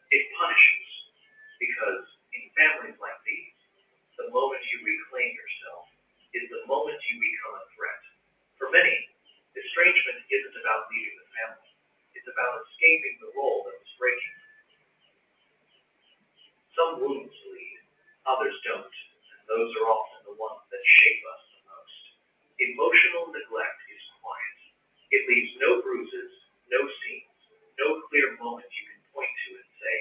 It punishes, because in families like these, the moment you reclaim yourself is the moment you become a threat. For many, estrangement isn't about leaving the family. It's about escaping the role that was breaking. Some wounds bleed, others don't, and those are often the ones that shape us the most. Emotional neglect is quiet. It leaves no bruises, no seams, no clear moment you can point to and say,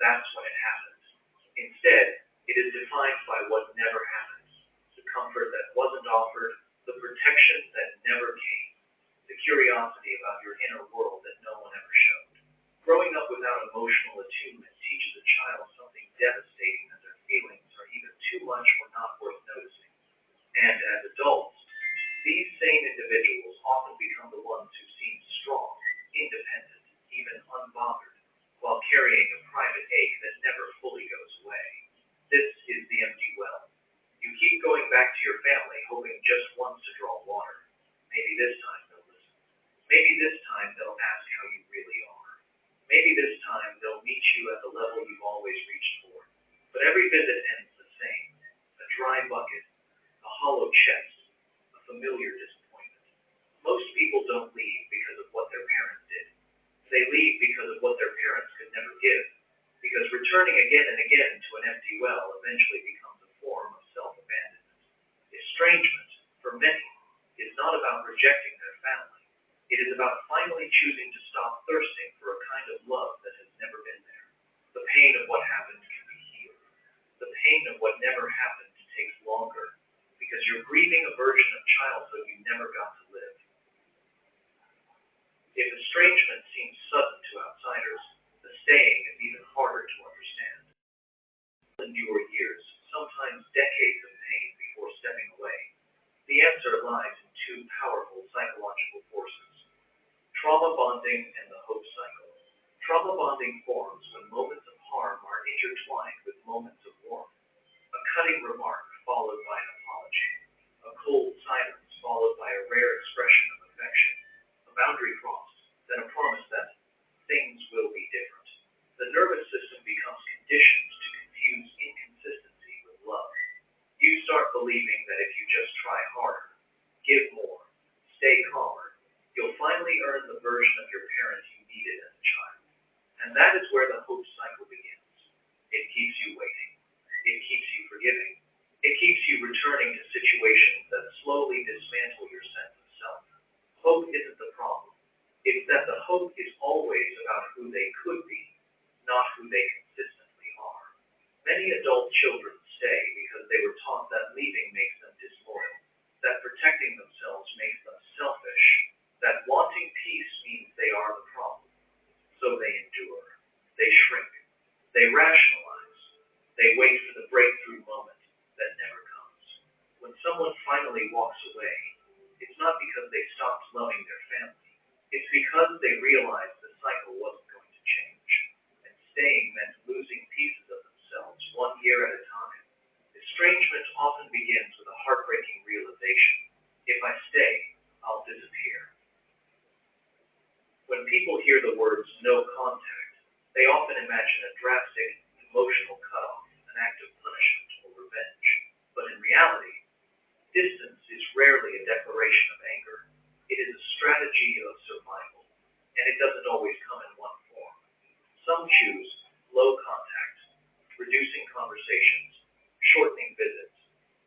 that's when it happened. Instead, it is defined by what never happened, the comfort that wasn't offered, the protection that never came, the curiosity about your inner world that no one ever showed. Growing up without emotional attunement teaches a child something devastating, that their feelings are either too much or not worth noticing. And as adults, these same individuals often become the ones who seem strong, independent, even unbothered, while carrying a private ache that never fully goes away. This is the empty well. You keep going back to your family, hoping just once to draw water. Maybe this time they'll listen. Maybe this time they'll ask how you really are. Maybe this time they'll meet you at the level you've always reached for. But every visit ends the same. A dry bucket, a hollow chest, a familiar disappointment. Most people don't leave because of what their parents did. They leave because of what their parents could never give. Because returning again and again to an empty well eventually becomes a form of self-abandonment. Estrangement, for many, is not about rejecting their family. It is about finally choosing to stop thirsting for a kind of love that has never been there. The pain of what happened can be healed. The pain of what never happened takes longer, because you're grieving a version of childhood you never got to live. If estrangement seems sudden to outsiders, the staying is even harder to understand. Endure years, sometimes decades of pain before stepping away. The answer lies in two powerful psychological forces: trauma bonding and the hope cycle. Trauma bonding forms when moments of harm are intertwined with moments of warmth. A cutting remark followed by an apology. A cold silence followed by a rare expression of affection. A boundary crossed, then a promise that things will be different. The nervous system becomes conditioned to confuse inconsistency with love. You start believing that if you just try harder, give more, stay calmer, you'll finally earn the version of your parent you needed as a child. And that is where the hope cycle begins. It keeps you waiting. It keeps you forgiving. It keeps you returning to situations that slowly dismantle your sense of self. Hope isn't the problem. It's that the hope is always about who they could be, not who they consistently are. Many adult children stay because they were taught that leaving makes them disloyal, that protecting themselves makes them selfish, that wanting peace means they are the problem. So they endure. They shrink. They rationalize. They wait for the breakthrough moment that never comes. When someone finally walks away, it's not because they stopped loving their family. It's because they realized the cycle wasn't going to change. And staying meant losing pieces of themselves 1 year at a time. Estrangement often begins with a heartbreaking realization: if I stay, I'll disappear. When people hear the words no contact, they often imagine a drastic, emotional cutoff, an act of punishment or revenge. But in reality, distance is rarely a declaration of anger. It is a strategy of survival, and it doesn't always come in one form. Some choose low contact, reducing conversations, shortening visits,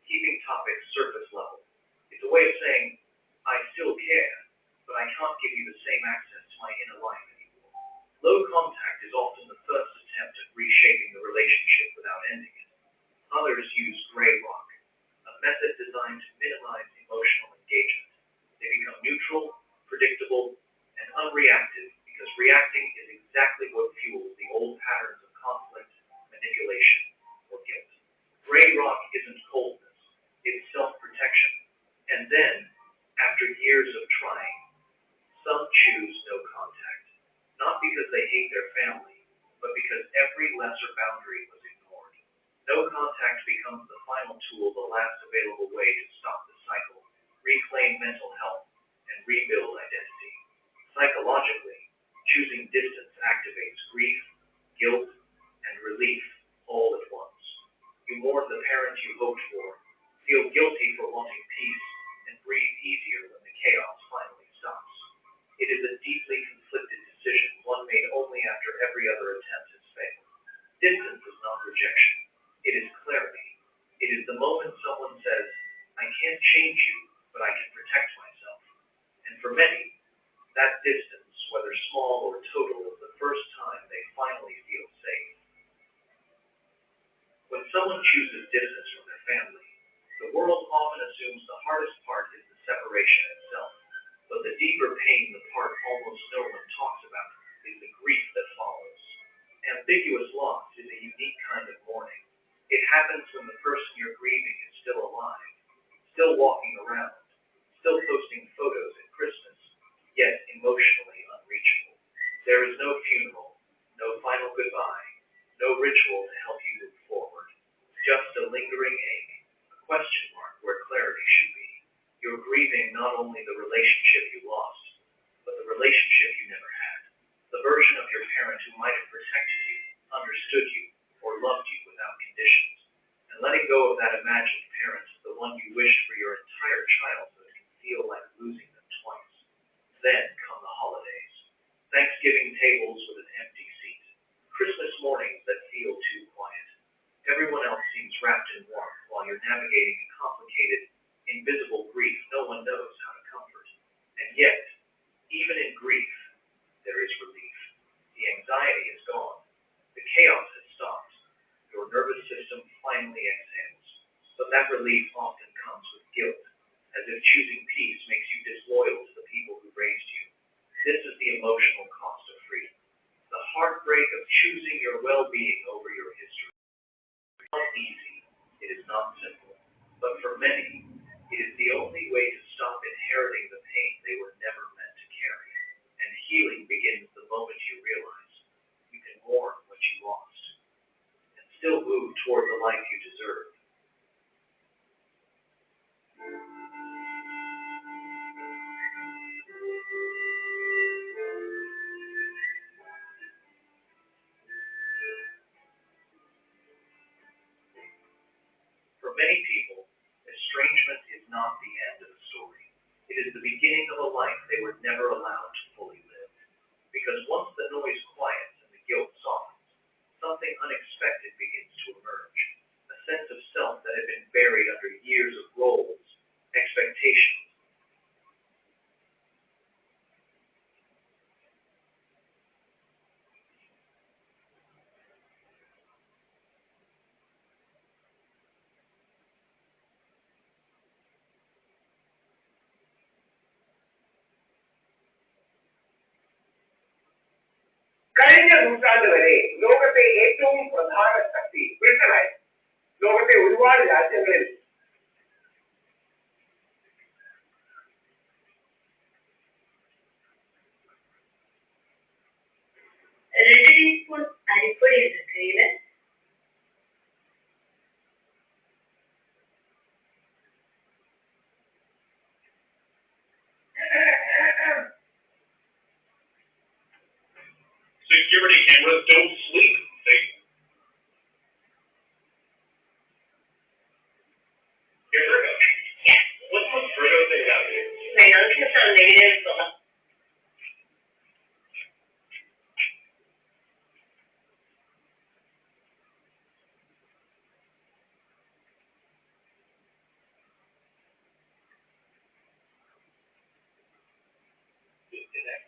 keeping topics surface level. It's a way of saying, I still care, but I can't give you the same access to my inner life anymore. Low contact is often the first attempt at reshaping the relationship without ending it. Others use gray rock, a method designed to minimize emotional engagement. They become neutral, predictable, and unreactive, because reacting is exactly what fuels the old patterns of conflict, manipulation, or guilt. Gray rock isn't coldness, it's self-protection. And then, after years of trying, some choose no contact, not because they hate their family, but because every lesser boundary was ignored. No contact becomes the final tool, the last available way to stop the cycle, reclaim mental health, and rebuild identity. Psychologically, choosing distance activates grief, guilt, someone chooses distance from their family, the world often assumes the hardest part is the separation itself. But the deeper pain, the part almost no one talks about, is the grief that follows. Ambiguous loss is a unique kind of mourning. It happens when the person you're grieving is still alive, still walking around, still posting photos at Christmas, yet emotionally unreachable. There is no funeral, no final goodbye, no ritual to help you move forward. Just a lingering ache, a question mark where clarity should be. You're grieving not only the relationship you lost, but the relationship you never had. The version of your parent who might have protected you, understood you, or loved you without conditions. And letting go of that imagined parent, the one you wished for your entire childhood, can feel like losing them twice. Then come the holidays. Thanksgiving tables with an empty seat. Christmas mornings that feel too quiet. Everyone else seems wrapped in warmth while you're navigating a complicated, invisible grief no one knows how to comfort. And yet, even in grief, there is relief. The anxiety is gone. The chaos has stopped. Your nervous system finally exhales. But that relief often comes with guilt, as if choosing peace makes you disloyal to the people who raised you. This is the emotional cost of freedom. The heartbreak of choosing your well-being over your history. It's not easy. It is not simple. But for many, it is the only way to stop inheriting the pain they were never meant to carry. And healing begins the moment you realize you can mourn what you lost and still move toward the life you deserve. For many people, estrangement is not the end of the story. It is the beginning of a life they were never allowed to fully live. Because once the noise quiets and the guilt softens, something unexpected begins to emerge. A sense of self that had been buried under years of roles, expectations, കഴിഞ്ഞ നൂറ്റാണ്ട് വരെ ലോകത്തെ ഏറ്റവും പ്രധാന ശക്തി ബ്രിട്ടനായിരുന്നു. ലോകത്തെ ഒരുപാട് രാജ്യങ്ങളിൽ ரெண்டு டீஸ்பூன் அரிப்பொடி இருக்கையில security cameras don't sleep. Here, Virgo. Yes. What's the Virgo thing about you? My uncle's on negative solar. Disconnect.